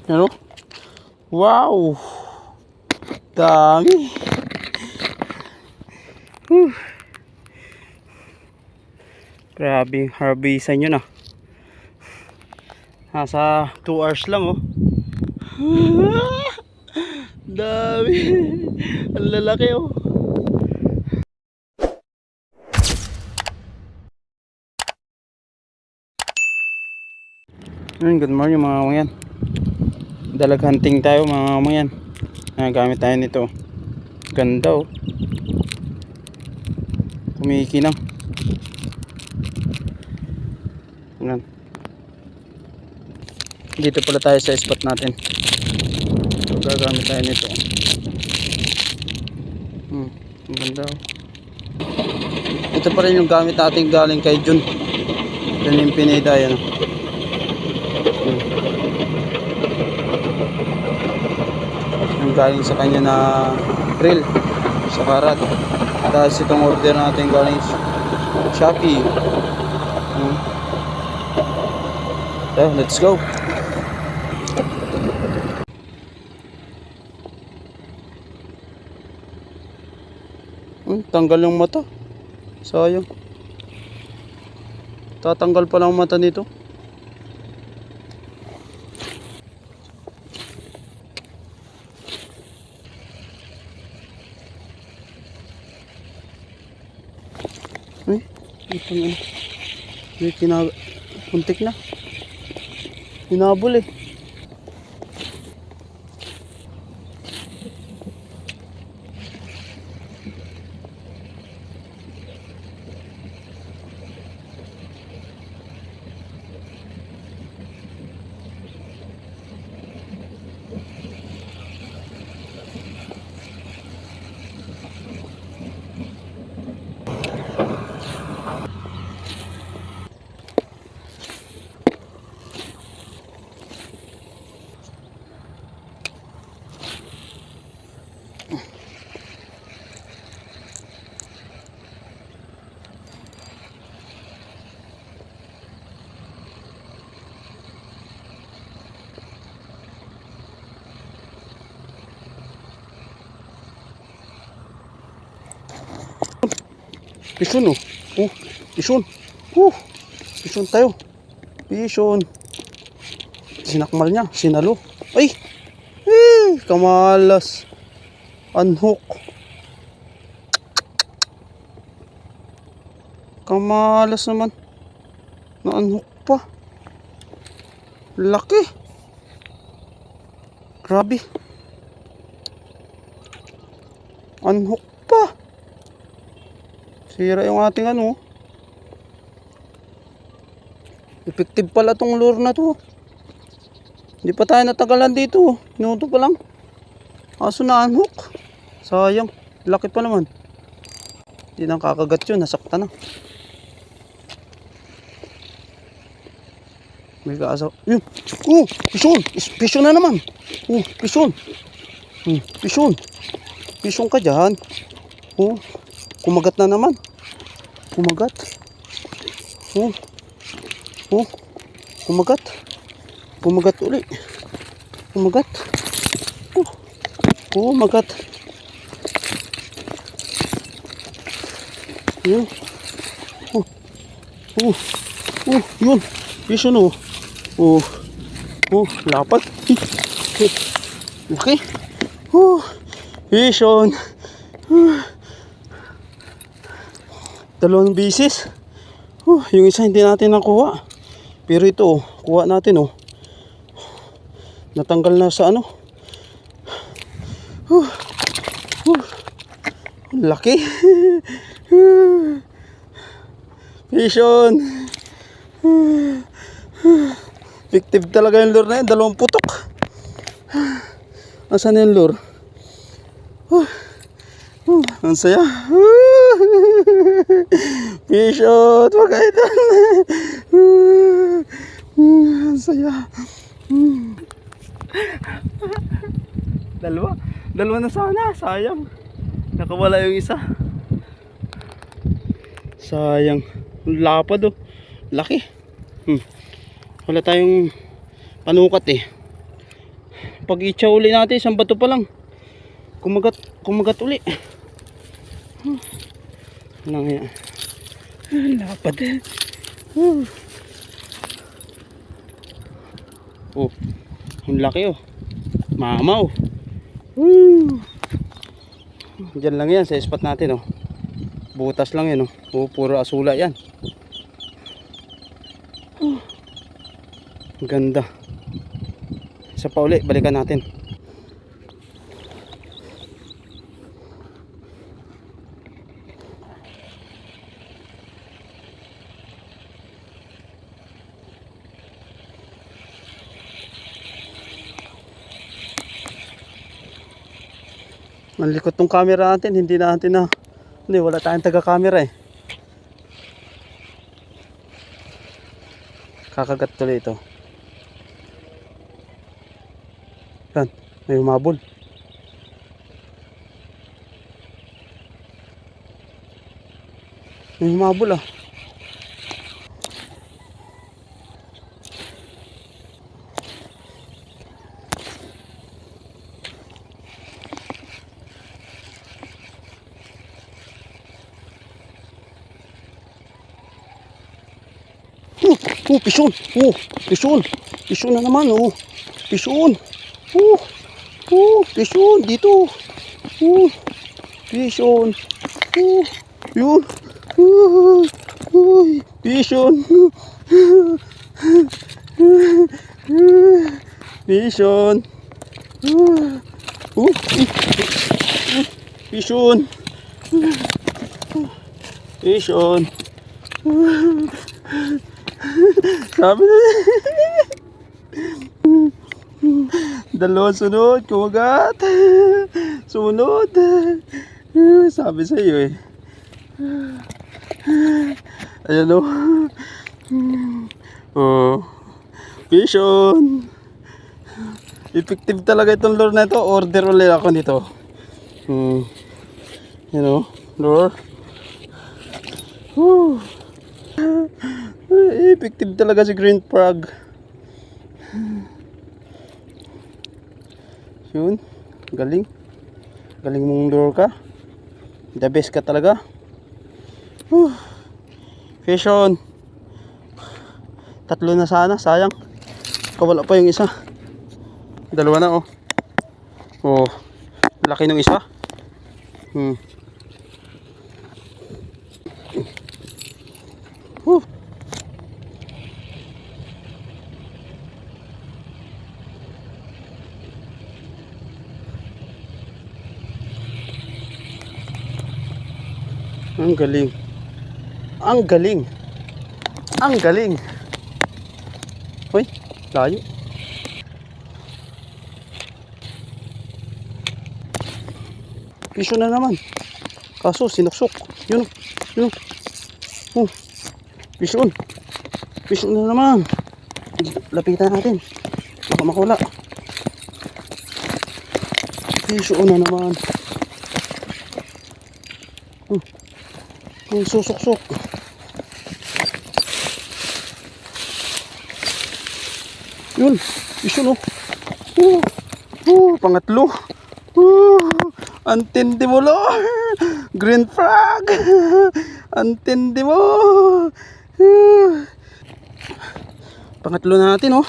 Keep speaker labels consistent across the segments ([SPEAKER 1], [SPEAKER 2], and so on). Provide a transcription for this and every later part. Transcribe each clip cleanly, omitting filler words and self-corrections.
[SPEAKER 1] Ano? Wow! Dami! Grabe, harvestan nyo na. Nasa 2 hours lang oh. Dami! Ang lalaki oh. Good morning mga kamanyan. Dalag hunting tayo mga kamanyan. Gamit tayo nito. Ganda oh. Kumikinang. Yan. Dito pala tayo sa spot natin. So gagamit tayo nito. Ang ganda oh. Ito pa rin yung gamit natin galing kay Jun. Yan yung Pineda yan. Yung galing sa kanya na grill sa karat. Tapos itong order natin galing Shopee. So, let's go. Tanggal yung mata. Sayang. Tatanggal pa lang ang mata nito. Itong ano. Puntik na. Hinabol eh. Pison oh. Pison. Pison tayo. Pison. Sinakmal niya, sinalo. Ay! Kamalas. Unhook. Kamalas naman. Na-unhook pa. Laki. Grabe. Unhook pa. Sira yung ating ano. Effective pala tong lure na to. Hindi pa tayo natagalan dito. Minuto pa lang. Aso na unhook. Sayang. Laki pa naman. Hindi nang kakagat yun. Nasakta na. May kaasa. Yun. Pison. Pison na naman. Pison. Pison. Pison ka dyan. Kumagat na naman. Kumagat. Kumagat. Kumagat uli. Kumagat. Kumagat. Yun. Yun. Pison lapad. Laki. Pison. Dalawang bisis. Yung isa hindi natin nakuha. Pero ito, kuha natin natanggal na sa ano. Laki. Pison. Effective talaga yung lure na yun. Dalawang putok. Asan yung lure? Ang saya. Pison, magkaitan. Ang saya. Dalawa na sana. Sayang. Nakawala yung isa. Sayang. Lapad Laki. Wala tayong panukat Pag itcha uli natin, isang bato pa lang. Kumagat uli. Lang yan. Lapad. Oh, ang laki oh. Mamaw. Diyan lang yan sa spot natin oh. Butas lang yan oh. Oh, puro asula yan. Ganda. Isa pa uli, balikan natin. Ang likot ng camera natin, hindi wala tayong taga-camera eh. Kakagat tuloy ito. Yan, may humabol. May humabol ah. Pison. Pison. Pison na naman, oh. Pison. Pison dito. Pison. Yun. Pison. Pison. Pison. Pison. Sabi na dalawang sunod, kumagat. Sunod. Sabi sa iyo eh. Ayan o. Oh. Vision. Effective talaga itong lure na ito. Order ulit ako nito. You know, lure. Effective talaga si green frog. Yun, galing mong lure ka. The best ka talaga. Fish on. 3 na sana, sayang. Kawala pa yung isa. 2 na oh. Oh, laki ng isa. Ang galing. Ang galing. Ang galing. Hoy, layo. Piso na naman. Kaso sinuksok. Yun. Piso na naman. Lapitan natin. Baka makula. Piso na naman. Ang susok-sok. Yun, piso no. Pangatlo. Antindi mo lo. Green frog. Antindi mo. Pangatlo na natin oh.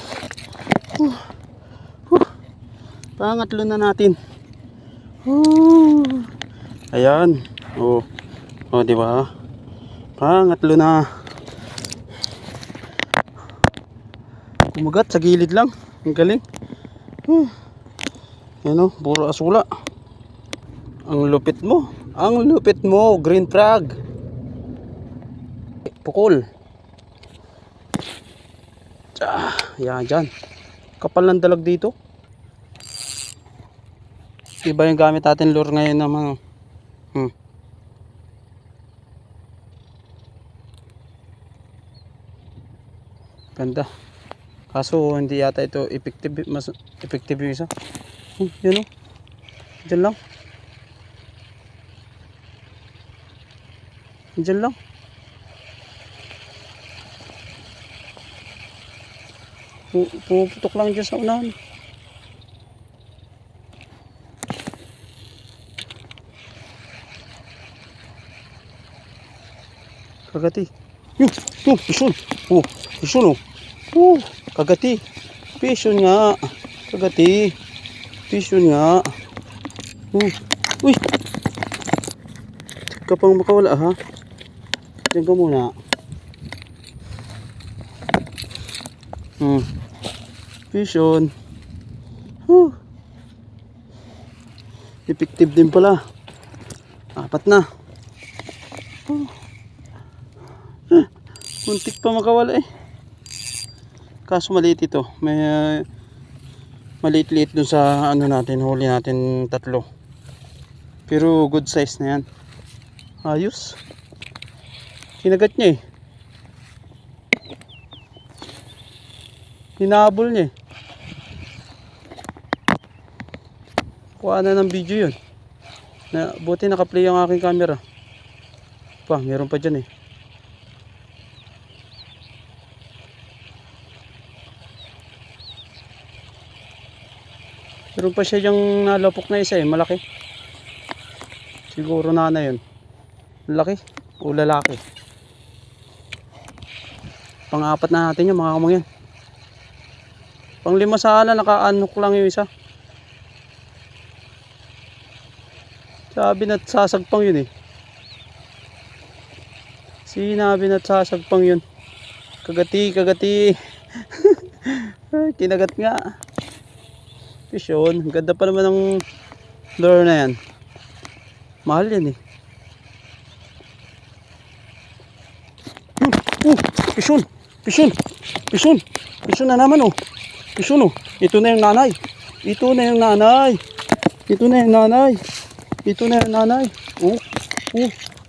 [SPEAKER 1] Pangatlo na natin. Ayan. Oh, di ba? Pangatlo na. Kumagat sa gilid lang. Ang galing. Yan o, puro asula. Ang lupit mo. Ang lupit mo, green frog. Pukol. Yan dyan. Kapal ng dalag dito. Iba yung gamit natin lure ngayon ng mga ganda. Kaso hindi yata ito effective, mas effective yung isa. Yun o. Diyan lang. Diyan lang. Pumuputok lang dyan sa unahan. Kagati. Yun, pison. Oh, pison oh. Kagati. Pison nga. Kagati. Pison nga. Uy. Ka pang makawala ha. Diyan ka muna. Pison. Effective din pala. 4 na. Muntik pa makawala eh. Kaso maliit ito. May maliit-liit dun sa ano natin, huli natin 3. Pero good size na yan. Ayos. Kinagat niya eh. Hinabol niya eh. Kuha na ng video yun. Buti naka-play ang aking camera. Meron pa dyan eh. Meron pa siya yung nalapok na isa eh, malaki. Siguro na yun. Laki o lalaki. Pang-4 na natin yung mga kamang yan. Pang-5 sana, naka-anok lang yung isa. Sabi na't sasagpang yun eh. Sinabi na't sasagpang yun. Kagati. Kinagat nga. Pison. Ganda pa naman ng lure na yan. Mahal yan eh. Pison na naman oh. Pison oh. Ito na yung nanay.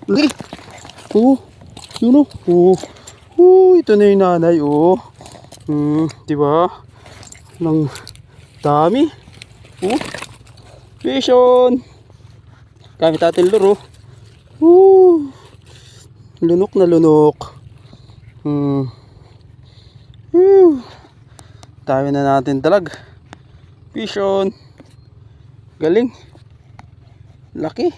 [SPEAKER 1] Lagi. Yun oh. Ito na yung nanay oh. Diba? Nang dami. Pison. Gamit natin lure oh. Lunok na lunok. Dami na natin talag. Pison. Galing. Laki.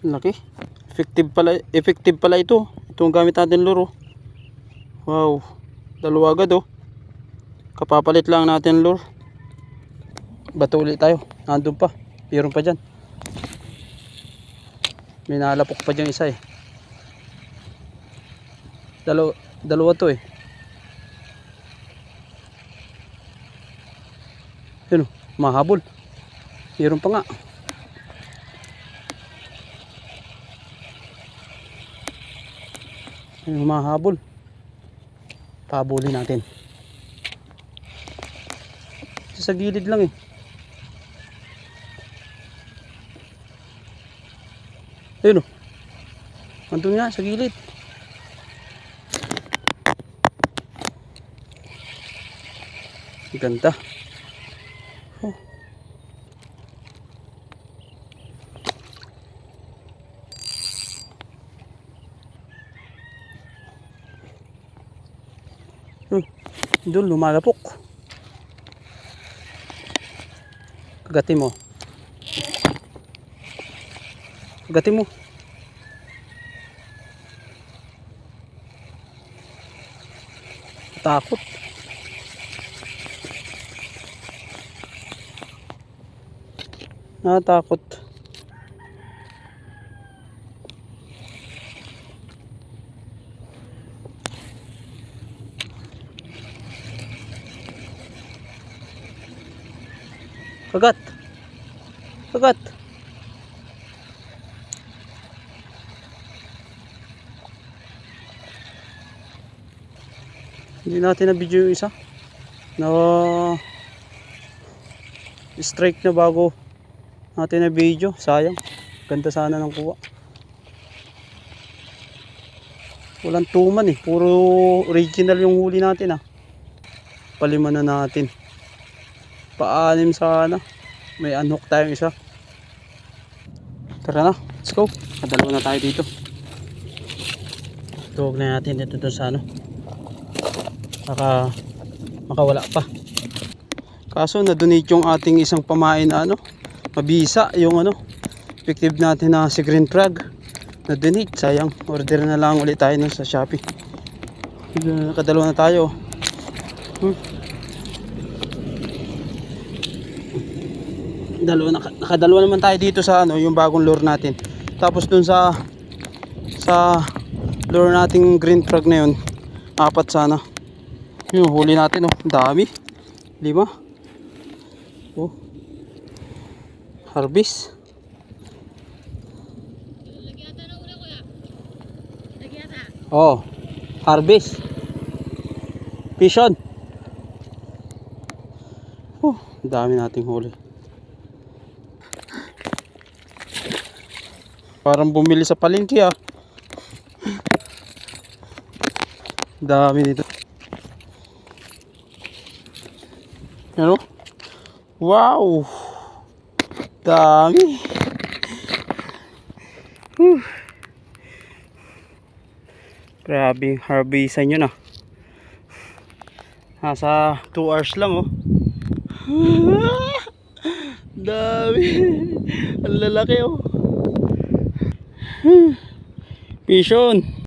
[SPEAKER 1] Laki. Effective pala ito. Itong gamit natin lure. Wow. 2 agad oh. Kapapalit lang natin lure. Bato ulit tayo. Nandun pa. Meron pa dyan. May nalapok pa dyan isa eh. Dalawa to eh. Yun oh. Mahabol. Meron pa nga. Yung mahabol. Pabulin natin. Sa gilid lang eh. Ayun o. Andun nga sa gilid. Ganda. Doon lumalapok. Kagati mo. Takot. Natakot. Kagat. Hindi natin na-video yung isa. Strike na bago natin na-video. Sayang. Ganda sana ng kuha. Walang tuman eh. Puro original yung huli natin ah. Palima na natin. Pa-6 sana. May unhook tayong isa. Tara na. Let's go. Kadalawa na tayo dito. Tuwag na natin dito dun sa ano. Makawala pa. Kaso na-donate yung ating isang pamain na ano. Mabisa yung ano. Effective natin na si Green Frog. Na-donate. Sayang. Order na lang ulit tayo nun sa Shopee. Nakadalawa na tayo. Nakadalawa naman tayo dito sa ano, yung bagong lure natin. Tapos dun sa lure nating Green Frog na yun, 4 sana. Yung huli natin, oh, dami. 5. Oh. Harvest. Oh, harvest. Fishon. Oh, dami nating huli. Parang bumili sa palengke ah. Dami dito. Ano? Wow! Dami! Grabe, harvestan nyo na. Nasa 2 hours lang oh. Dami! Ang lalaki oh. Fishon!